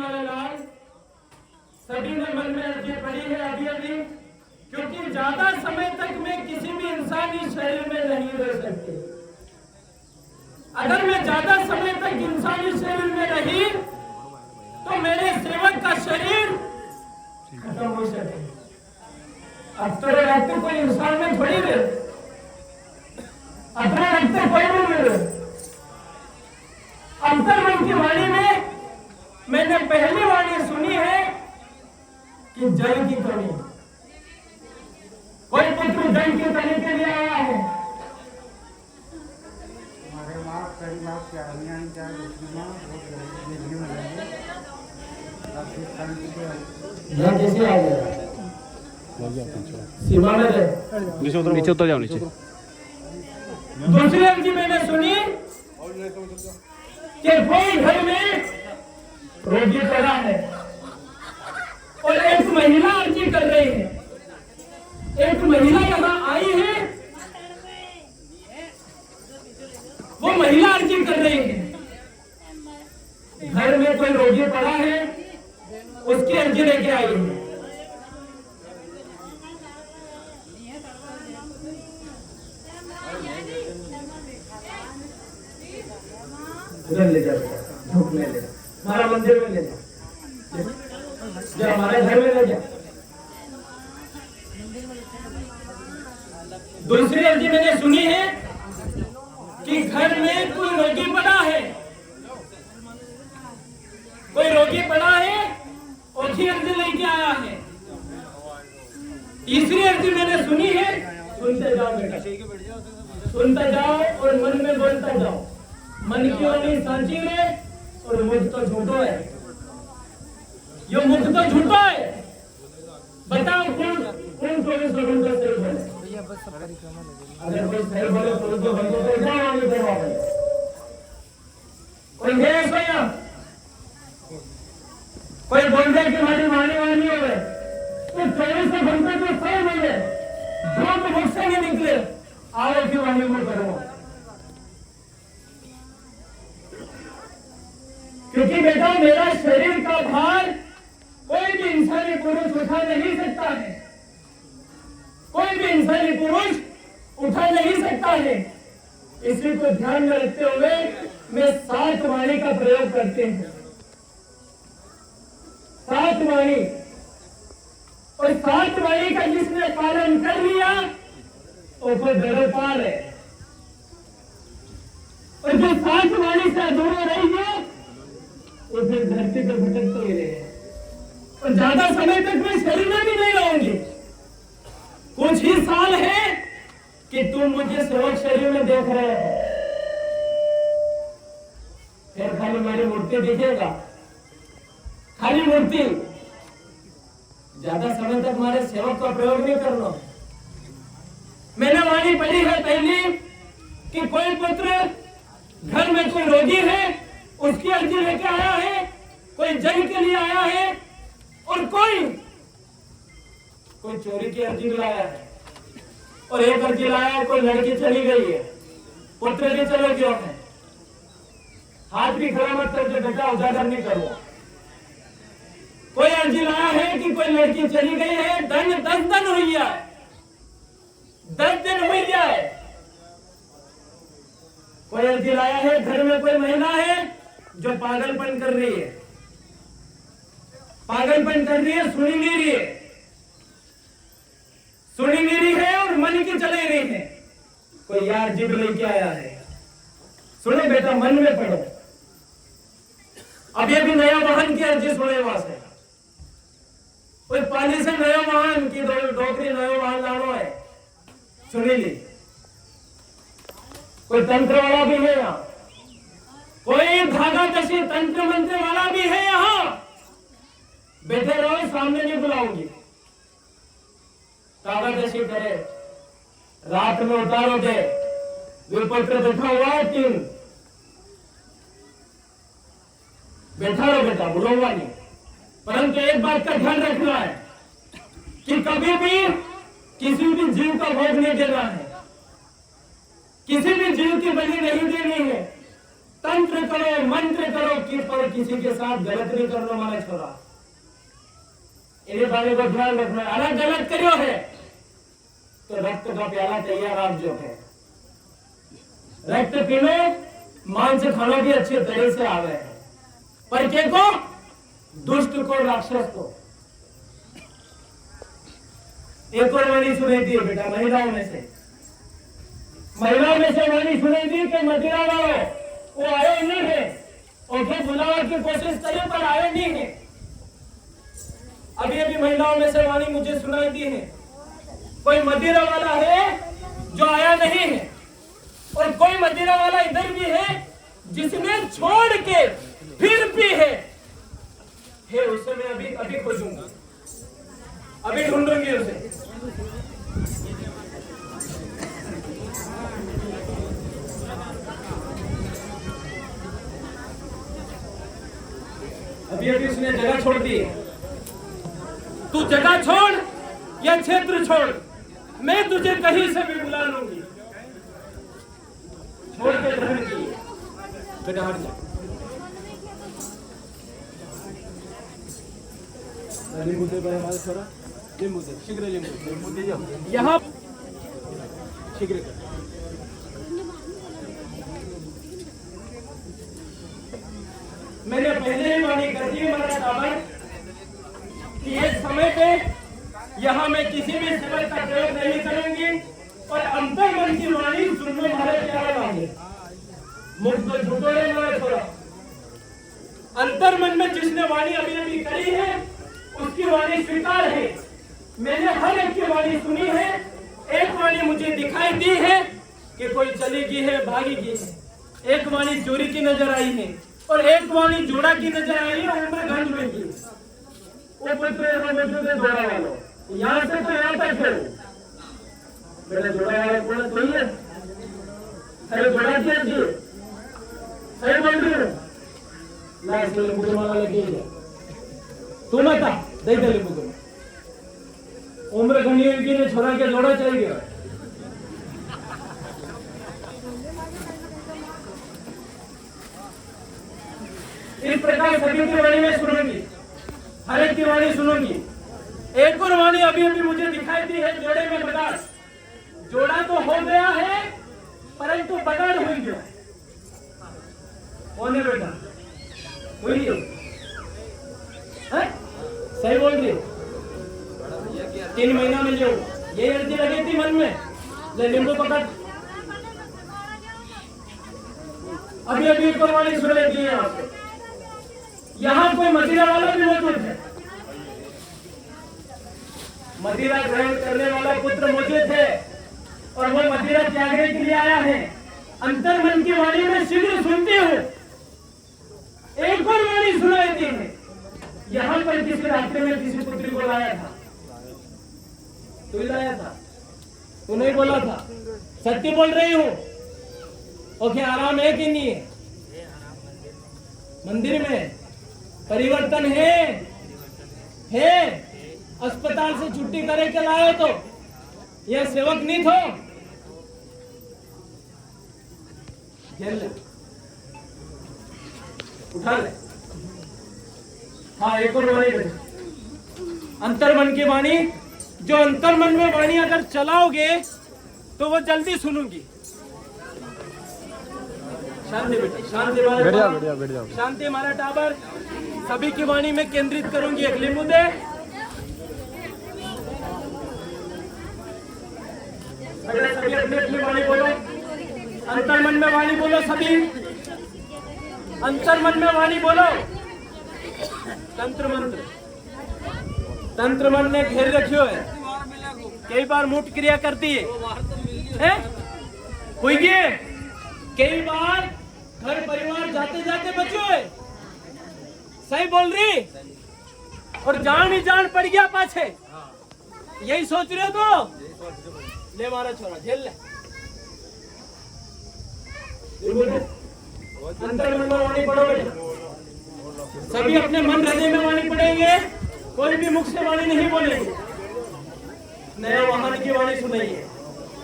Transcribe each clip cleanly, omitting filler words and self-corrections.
वाले लाल, सभी ने मन में अर्जी पड़ी है अभी, क्योंकि ज्यादा समय तक मैं किसी भी इंसानी शरीर में नहीं रह सकती। अगर मैं ज्यादा समय तक इंसानी शरीर में रही तो मेरे सेवक का शरीर खत्म हो सके। अब तो रखते कोई इंसान में थोड़ी रहे, अपने रखते कोई नहीं मिले। अंतर्मन की वाणी में मैंने पहली वाणी सुनी है कि जल की कमी, कोई पुत्र जल की कमी के लिए आया है। हमारे माँ कई बार क्या कैसे आ गया सीमा में नीचे उतर जाओ नीचे। दूसरी अर्जी मैंने सुनी कि कोई घर में रोगी पड़ा है और एक महिला अर्जी कर रही है। एक महिला यहाँ आई है, वो महिला अर्जी कर रही है। घर में कोई रोगी पड़ा है, उसकी अर्जी लेके आई है। उधर ले जा, धूप में ले जा, हमारा मंदिर में ले जा, जो हमारे घर में ले जा। दूसरी अर्जी मैंने सुनी है कि घर में कोई रोगी पड़ा है, कोई रोगी पड़ा है, उसकी अर्जी लेके आया है। तीसरी अर्जी मैंने सुनी है, सुनते जाओ बेटा, सुनते जाओ और मन में बोलता जाओ। मन की वाणी सांची है और मुख तो झूठो है। ये मुख तो झूठा है। बताओ कौन 24 घंटे सही बोले? अगर कोई सही बोले तो बंदों को क्या वाणी करवा दे। कोई है सोया, कोई बोल दे कि हमारी वाणी हो गए तो 24 घंटे तो सही बोले, जो तो मुख से नहीं निकले आओ की वाणी को करो। क्योंकि बेटा मेरा शरीर का भार कोई भी इंसानी पुरुष उठा नहीं सकता है, कोई भी इंसानी पुरुष उठा नहीं सकता है। इसी को ध्यान में रखते हुए मैं 7 वाणी का प्रयोग करते हैं। 7 वाणी, और 7 वाणी का जिसने पालन कर लिया वो कोई दरोपार है, और जो 7 वाणी से अधूरा रह गया वो फिर धरती पर भटकते ही रहे। और ज्यादा समय तक मैं शरीर में भी नहीं रहूंगी। कुछ ही साल है कि तुम मुझे सेवक शरीर में देख रहे हो, फिर खाली मेरी मूर्ति दिखेगा, खाली मूर्ति। ज्यादा समय तक हमारे सेवक का प्रयोग नहीं करना। मैंने वाणी पढ़ी है पहली कि कोई पुत्र घर में कोई रोगी है, उसकी अर्जी लेके आया है, कोई जंग के लिए आया है, और कोई चोरी की अर्जी लाया है, और एक अर्जी लाया है कोई लड़की चली गई है, पुत्र भी चले गए हैं। हाथ भी खड़ा मत करके बेटा उजागर नहीं करो। कोई अर्जी लाया है कि कोई लड़की चली गई है, दंड 10 दिन हो गया है, 10 दिन हो गया है। कोई अर्जी लाया है घर में कोई महिला है जो पागलपन कर रही है, पागलपन कर रही है, सुनी नहीं रही है, सुनी नहीं रही है और मन की चले रही है। कोई यार जिद लेके आया है, सुने बेटा मन में पढ़ो। अब ये भी नया वाहन की अर्जी सुने वहां से, कोई पानी से नया वाहन की डोकरी नया वाहन लानो है, सुनी ली। कोई तंत्र वाला भी है यहाँ, कोई धागा दशी तंत्र मंत्र वाला भी है यहाँ। बैठे रहो, सामने नहीं बुलाऊंगी। धागा दशी करे, रात में उतारोगे, विपत्र बैठा हुआ है 3, बैठा रहो बेटा, बुलाऊंगा नहीं। परंतु एक बात का ध्यान रखना है कि कभी भी किसी भी जीव का भोग नहीं देना है, किसी भी जीव की बलि नहीं देनी है। तंत्र करो, मंत्र करो कि पर किसी के साथ गलत नहीं करना मारा छोरा। इन्हें बारे को ध्यान रखना। अगर गलत करो है तो रक्त का प्याला तैयार आप जो है, रक्त पीनो, मांस खाना भी अच्छे तरह से आ गए हैं। पर के को, दुष्ट को, राक्षस को। एक और वाणी सुनाई दी बेटा महिलाओं में से वाणी सुनाई दी कि मदिरा वालों वो आए नहीं है, और फिर बुलाने की कोशिश करी पर आए नहीं है। अभी अभी महिलाओं में से वाणी मुझे सुनाई दी है, कोई मदिरा वाला है जो आया नहीं है, और कोई मदिरा वाला इधर भी है जिसने छोड़ के फिर भी है उसे मैं अभी खोजूंगा, अभी ढूंढूंगी उसे। अभी उसने जगह छोड़ दी। तू जगह छोड़ या क्षेत्र छोड़, मैं तुझे कहीं से भी बुला लूंगी। छोड़ के ग्रहण की बेटा, हट जा। यहाँ शीघ्र मैंने पहले ही वाणी कर दी महाराज कि एक समय पे यहाँ मैं किसी भी शब्द का प्रयोग नहीं करूंगी, और अंतर मन की वाणी सुनने हमारे प्यारे लागे। मुख तो झूठो है मेरा छोरा। अंतर मन में जिसने वाणी अभी अभी करी है उसकी वाणी स्वीकार है। मैंने हर एक की वाणी सुनी है। एक वाणी मुझे दिखाई दी है कि कोई चलेगी है, भागेगी है। एक वाणी चोरी की नजर आई है, और एक वाणी जोड़ा की नजर आई है, उम्रगंज में की। वो पुत्र जोड़ा वालों यहाँ से तो यहाँ तक है। मेरा जोड़ा वाला बोला सही है, अरे जोड़ा क्या जी सही बोल रही हूँ। लास्ट लिंबू वाला लगी है तू मत दे दे लिंबू को। उम्र घनी हुई ने छोरा के जोड़ा चाहिए। इस प्रकार सभी की वाणी में सुनूंगी, हर एक की वाणी सुनूंगी। एक और वाणी अभी अभी मुझे दिखाई दी है, जोड़े में बगाड़। जोड़ा तो हो गया है परंतु बगाड़ हुई जो कौन है बेटा, हुई है? सही बोल रही हो। 3 महीना में जो ये अर्जी लगी थी मन में, ले नींबू पकड़। अभी अभी एक और वाणी सुन लेती है आपको। यहाँ कोई मदिरा वाला भी मौजूद है, मदिरा ग्रहण करने वाला पुत्र मौजूद है, और वो मदिरा त्यागने के लिए आया है। अंतर मन की वाणी में शीघ्र सुनती हूँ। एक और वाणी सुनाई दी है। यहाँ पर किसी रास्ते में किसी पुत्री को लाया था, तू लाया था, तू नहीं बोला था। सत्य बोल रही हूँ। ओके, आराम है कि नहीं है? मंदिर में परिवर्तन है। अस्पताल से छुट्टी करे के लाए तो यह सेवक नहीं थो। ले उठा ले। हाँ, एक और वाणी अंतर मन की वाणी। जो अंतर मन में वाणी अगर चलाओगे तो वो जल्दी सुनूंगी। शांति बेटा, शांति बढ़िया, शांति हमारा टाबर। सभी की वाणी में केंद्रित करूंगी। एक लिंबू दे। सभी अपनी अपनी वाणी बोलो। अंतर मन में वाणी बोलो सभी। अंतर मन में वाणी बोलो। तंत्र मंत्र, तंत्र मन ने घेर रखियो है। कई बार मूठ क्रिया करती है? हुई है? कई बार घर परिवार जाते जाते बचो है। सही बोल रही? और जान ही जान पड़ गया पाछे। यही सोच रहे हो तो ले मारा छोरा, झेल ले। अंतर मन में वाणी पढ़ो बेटा। सभी अपने मन हृदय में वाणी पढ़ेंगे, कोई भी मुख से वाणी नहीं बोलेंगे। नया वाहन की वाणी सुनाइए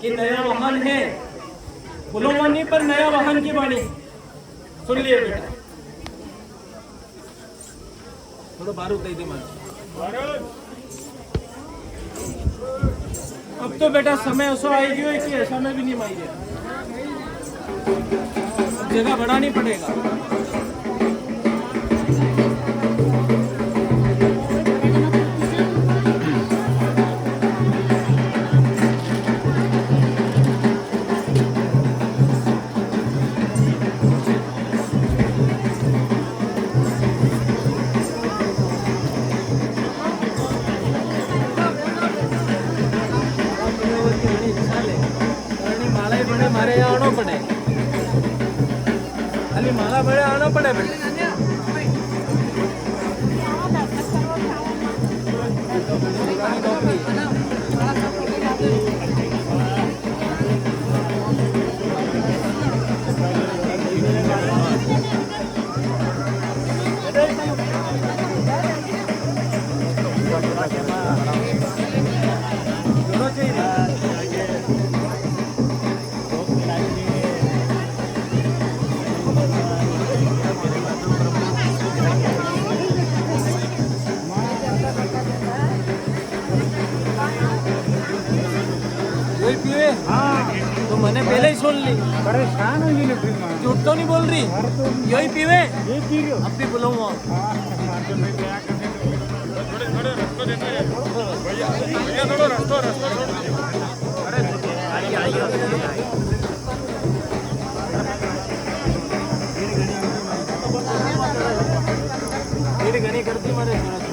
कि नया वाहन है। बोलो वाणी पर नया वाहन की वाणी। सुन लिए बेटा थोड़ा बारूद दे दे मारो अब तो बेटा समय ऐसा आई गयो है कि ऐसा में भी नहीं माई है जगह बढ़ानी पड़ेगा मारे यहाँ आना पड़े अली माला बड़े आना पड़े बेटे तो मैंने पहले ही सुन ली परेशान हो गई फिर मैं झूठ तो नहीं बोल रही यही पीवे ये पी रही हो अब भी बुलाऊंगा घनी करती मारे